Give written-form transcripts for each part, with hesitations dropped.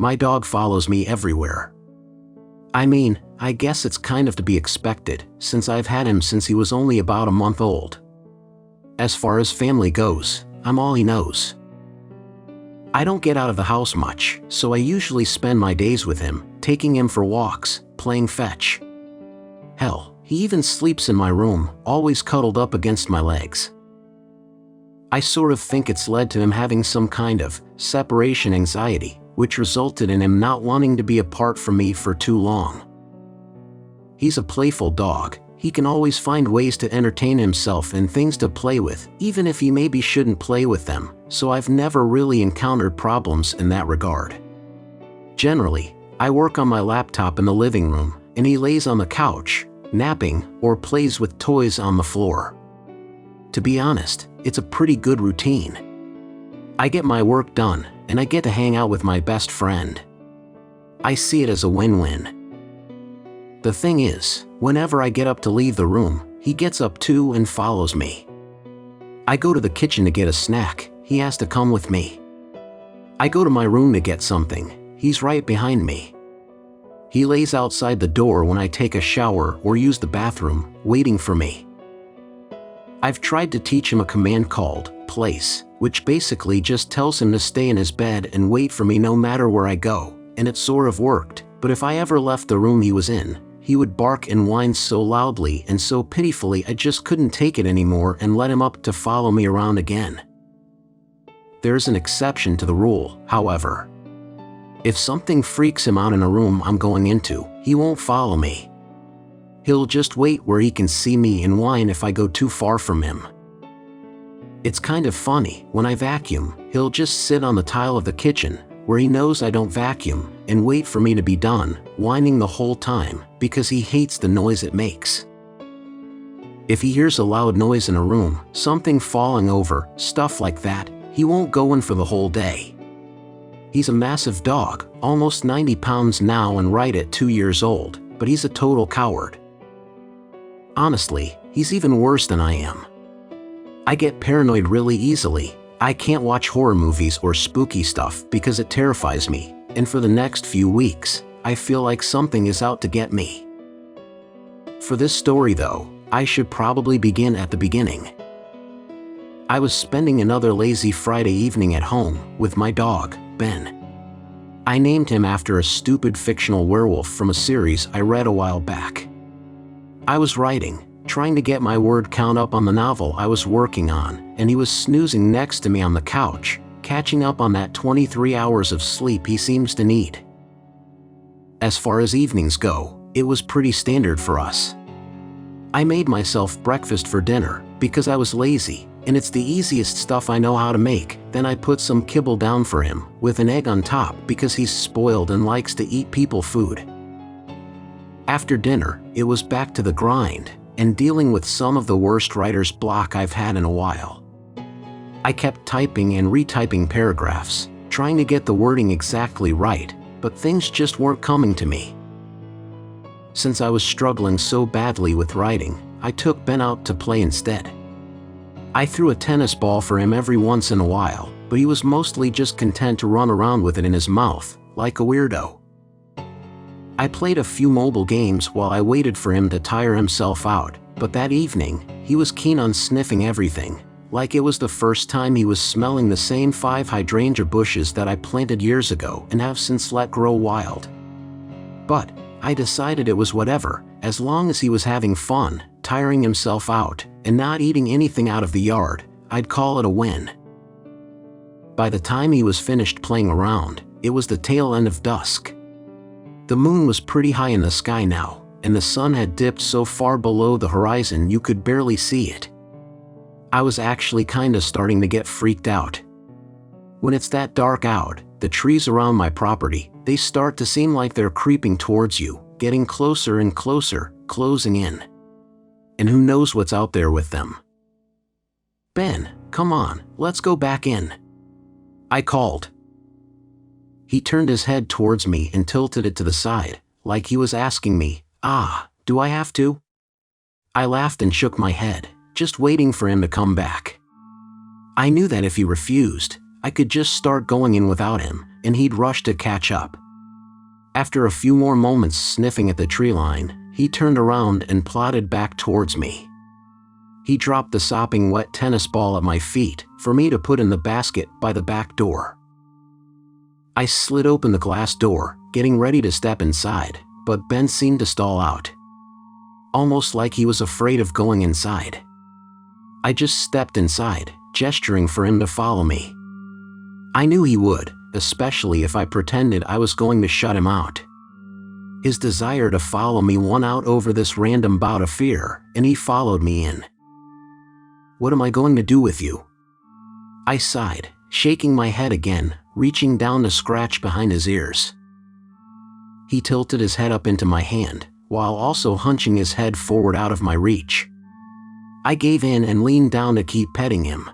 My dog follows me everywhere. I mean, I guess it's kind of to be expected, since I've had him since he was only about a month old. As far as family goes, I'm all he knows. I don't get out of the house much, so I usually spend my days with him, taking him for walks, playing fetch. Hell, he even sleeps in my room, always cuddled up against my legs. I sort of think it's led to him having some kind of separation anxiety, which resulted in him not wanting to be apart from me for too long. He's a playful dog. He can always find ways to entertain himself and things to play with, even if he maybe shouldn't play with them, so I've never really encountered problems in that regard. Generally, I work on my laptop in the living room, and he lays on the couch, napping, or plays with toys on the floor. To be honest, it's a pretty good routine. I get my work done, and I get to hang out with my best friend. I see it as a win-win. The thing is, whenever I get up to leave the room, he gets up too and follows me. I go to the kitchen to get a snack, he has to come with me. I go to my room to get something, he's right behind me. He lays outside the door when I take a shower or use the bathroom, waiting for me. I've tried to teach him a command called place, which basically just tells him to stay in his bed and wait for me no matter where I go, and it sort of worked, but if I ever left the room he was in, he would bark and whine so loudly and so pitifully I just couldn't take it anymore and let him up to follow me around again. There's an exception to the rule, however. If something freaks him out in a room I'm going into, he won't follow me. He'll just wait where he can see me and whine if I go too far from him. It's kind of funny, when I vacuum, he'll just sit on the tile of the kitchen, where he knows I don't vacuum, and wait for me to be done, whining the whole time, because he hates the noise it makes. If he hears a loud noise in a room, something falling over, stuff like that, he won't go in for the whole day. He's a massive dog, almost 90 pounds now and right at 2 years old, but he's a total coward. Honestly, he's even worse than I am. I get paranoid really easily. I can't watch horror movies or spooky stuff because it terrifies me, and for the next few weeks, I feel like something is out to get me. For this story though, I should probably begin at the beginning. I was spending another lazy Friday evening at home with my dog, Ben. I named him after a stupid fictional werewolf from a series I read a while back. I was writing, trying to get my word count up on the novel I was working on, and he was snoozing next to me on the couch, catching up on that 23 hours of sleep he seems to need. As far as evenings go, it was pretty standard for us. I made myself breakfast for dinner because I was lazy, and it's the easiest stuff I know how to make. Then I put some kibble down for him, with an egg on top because he's spoiled and likes to eat people food. After dinner, it was back to the grind, and dealing with some of the worst writer's block I've had in a while. I kept typing and retyping paragraphs, trying to get the wording exactly right, but things just weren't coming to me. Since I was struggling so badly with writing, I took Ben out to play instead. I threw a tennis ball for him every once in a while, but he was mostly just content to run around with it in his mouth, like a weirdo. I played a few mobile games while I waited for him to tire himself out, but that evening, he was keen on sniffing everything, like it was the first time he was smelling the same 5 hydrangea bushes that I planted years ago and have since let grow wild. But I decided it was whatever, as long as he was having fun, tiring himself out, and not eating anything out of the yard, I'd call it a win. By the time he was finished playing around, it was the tail end of dusk. The moon was pretty high in the sky now, and the sun had dipped so far below the horizon you could barely see it. I was actually kinda starting to get freaked out. When it's that dark out, the trees around my property, they start to seem like they're creeping towards you, getting closer and closer, closing in. And who knows what's out there with them. Ben, come on, let's go back in. I called. He turned his head towards me and tilted it to the side, like he was asking me, do I have to? I laughed and shook my head, just waiting for him to come back. I knew that if he refused, I could just start going in without him, and he'd rush to catch up. After a few more moments sniffing at the tree line, he turned around and plodded back towards me. He dropped the sopping wet tennis ball at my feet for me to put in the basket by the back door. I slid open the glass door, getting ready to step inside, but Ben seemed to stall out. Almost like he was afraid of going inside. I just stepped inside, gesturing for him to follow me. I knew he would, especially if I pretended I was going to shut him out. His desire to follow me won out over this random bout of fear, and he followed me in. "What am I going to do with you?" I sighed, shaking my head again, reaching down to scratch behind his ears. He tilted his head up into my hand, while also hunching his head forward out of my reach. I gave in and leaned down to keep petting him.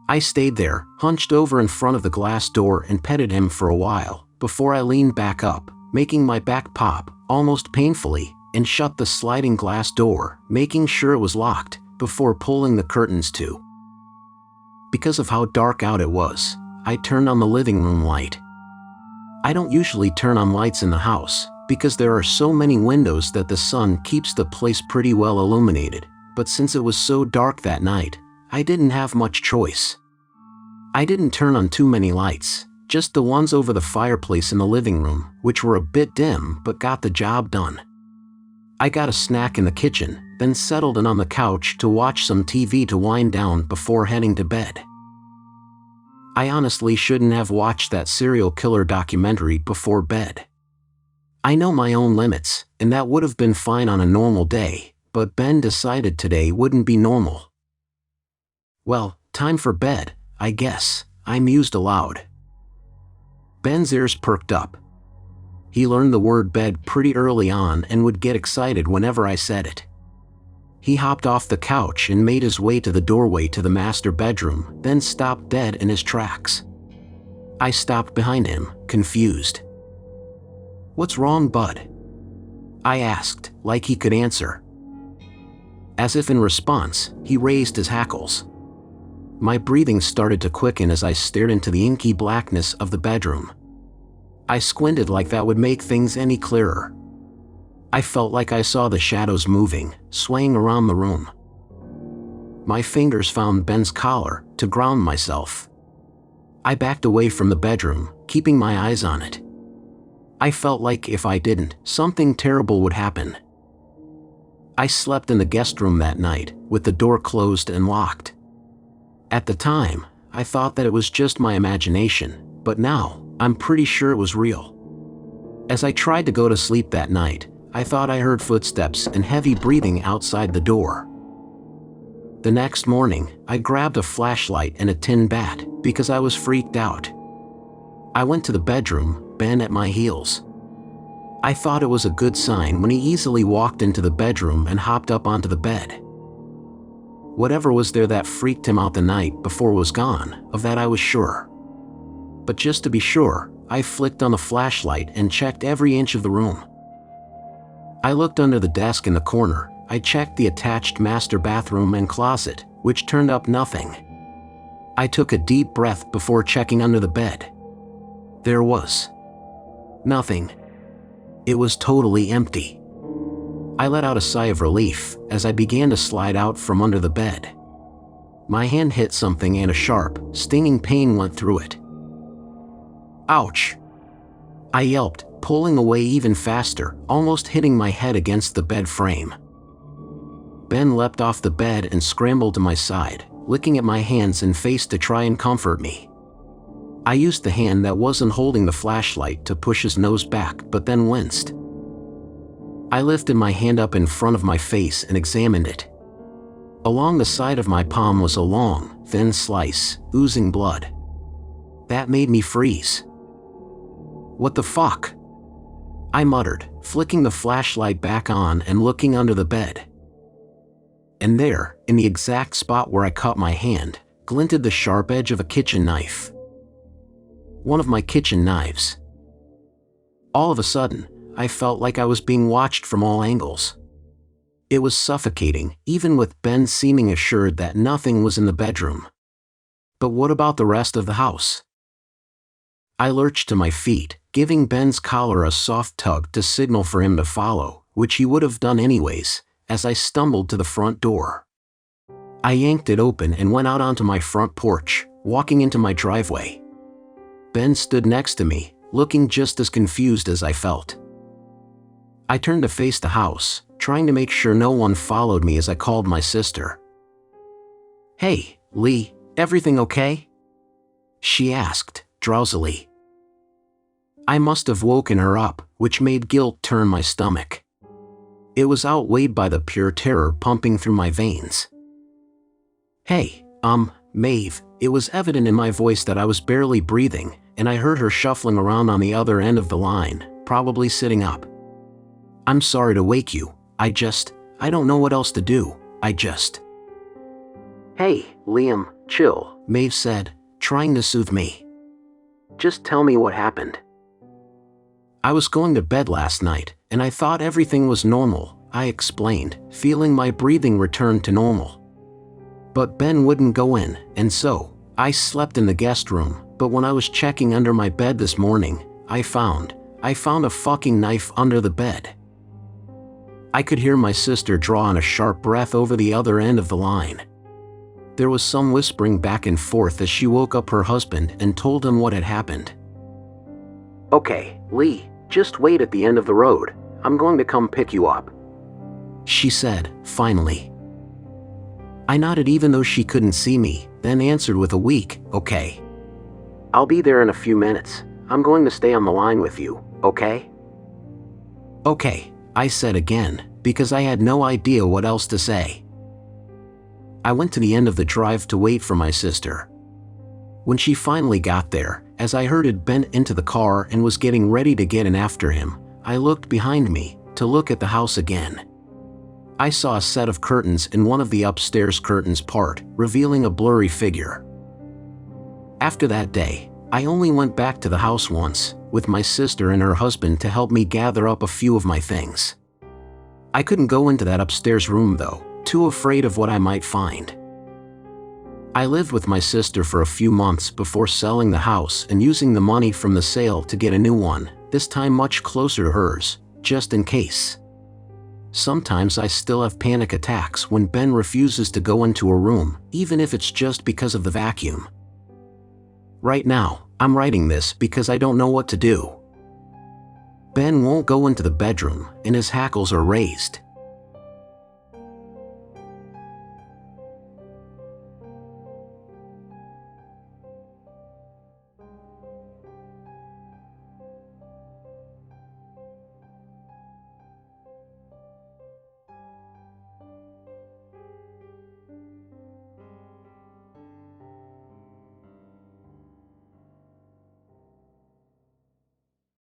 I stayed there, hunched over in front of the glass door and petted him for a while, before I leaned back up, making my back pop, almost painfully, and shut the sliding glass door, making sure it was locked, before pulling the curtains to. Because of how dark out it was, I turned on the living room light. I don't usually turn on lights in the house, because there are so many windows that the sun keeps the place pretty well illuminated, but since it was so dark that night, I didn't have much choice. I didn't turn on too many lights, just the ones over the fireplace in the living room, which were a bit dim but got the job done. I got a snack in the kitchen, then settled in on the couch to watch some TV to wind down before heading to bed. I honestly shouldn't have watched that serial killer documentary before bed. I know my own limits, and that would have been fine on a normal day, but Ben decided today wouldn't be normal. "Well, time for bed, I guess," I mused aloud. Ben's ears perked up. He learned the word bed pretty early on and would get excited whenever I said it. He hopped off the couch and made his way to the doorway to the master bedroom, then stopped dead in his tracks. I stopped behind him, confused. "What's wrong, bud?" I asked, like he could answer. As if in response, he raised his hackles. My breathing started to quicken as I stared into the inky blackness of the bedroom. I squinted like that would make things any clearer. I felt like I saw the shadows moving, swaying around the room. My fingers found Ben's collar to ground myself. I backed away from the bedroom, keeping my eyes on it. I felt like if I didn't, something terrible would happen. I slept in the guest room that night, with the door closed and locked. At the time, I thought that it was just my imagination, but now, I'm pretty sure it was real. As I tried to go to sleep that night, I thought I heard footsteps and heavy breathing outside the door. The next morning, I grabbed a flashlight and a tin bat because I was freaked out. I went to the bedroom, Ben at my heels. I thought it was a good sign when he easily walked into the bedroom and hopped up onto the bed. Whatever was there that freaked him out the night before was gone, of that I was sure. But just to be sure, I flicked on the flashlight and checked every inch of the room. I looked under the desk in the corner. I checked the attached master bathroom and closet, which turned up nothing. I took a deep breath before checking under the bed. There was nothing. It was totally empty. I let out a sigh of relief as I began to slide out from under the bed. My hand hit something and a sharp, stinging pain went through it. "Ouch!" I yelped, pulling away even faster, almost hitting my head against the bed frame. Ben leapt off the bed and scrambled to my side, licking at my hands and face to try and comfort me. I used the hand that wasn't holding the flashlight to push his nose back, but then winced. I lifted my hand up in front of my face and examined it. Along the side of my palm was a long, thin slice, oozing blood. That made me freeze. "What the fuck?" I muttered, flicking the flashlight back on and looking under the bed. And there, in the exact spot where I cut my hand, glinted the sharp edge of a kitchen knife. One of my kitchen knives. All of a sudden, I felt like I was being watched from all angles. It was suffocating, even with Ben seeming assured that nothing was in the bedroom. But what about the rest of the house? I lurched to my feet, giving Ben's collar a soft tug to signal for him to follow, which he would have done anyways, as I stumbled to the front door. I yanked it open and went out onto my front porch, walking into my driveway. Ben stood next to me, looking just as confused as I felt. I turned to face the house, trying to make sure no one followed me as I called my sister. "Hey, Lee, everything okay?" she asked, drowsily. I must have woken her up, which made guilt turn my stomach. It was outweighed by the pure terror pumping through my veins. "Hey, Maeve," it was evident in my voice that I was barely breathing, and I heard her shuffling around on the other end of the line, probably sitting up. "I'm sorry to wake you, I don't know what else to do, "Hey, Liam, chill," Maeve said, trying to soothe me. "Just tell me what happened." "I was going to bed last night, and I thought everything was normal," I explained, feeling my breathing return to normal. But Ben wouldn't go in, and so, I slept in the guest room, but when I was checking under my bed this morning, I found a fucking knife under the bed. I could hear my sister draw in a sharp breath over the other end of the line. There was some whispering back and forth as she woke up her husband and told him what had happened. "Okay, Lee, just wait at the end of the road. I'm going to come pick you up," she said, finally. I nodded even though she couldn't see me, then answered with a weak, "Okay. I'll be there in a few minutes. I'm going to stay on the line with you, okay?" "Okay," I said again, because I had no idea what else to say. I went to the end of the drive to wait for my sister. When she finally got there, as I herded Ben into the car and was getting ready to get in after him, I looked behind me to look at the house again. I saw a set of curtains in one of the upstairs curtains part, revealing a blurry figure. After that day, I only went back to the house once, with my sister and her husband to help me gather up a few of my things. I couldn't go into that upstairs room though, too afraid of what I might find. I lived with my sister for a few months before selling the house and using the money from the sale to get a new one, this time much closer to hers, just in case. Sometimes I still have panic attacks when Ben refuses to go into a room, even if it's just because of the vacuum. Right now, I'm writing this because I don't know what to do. Ben won't go into the bedroom, and his hackles are raised.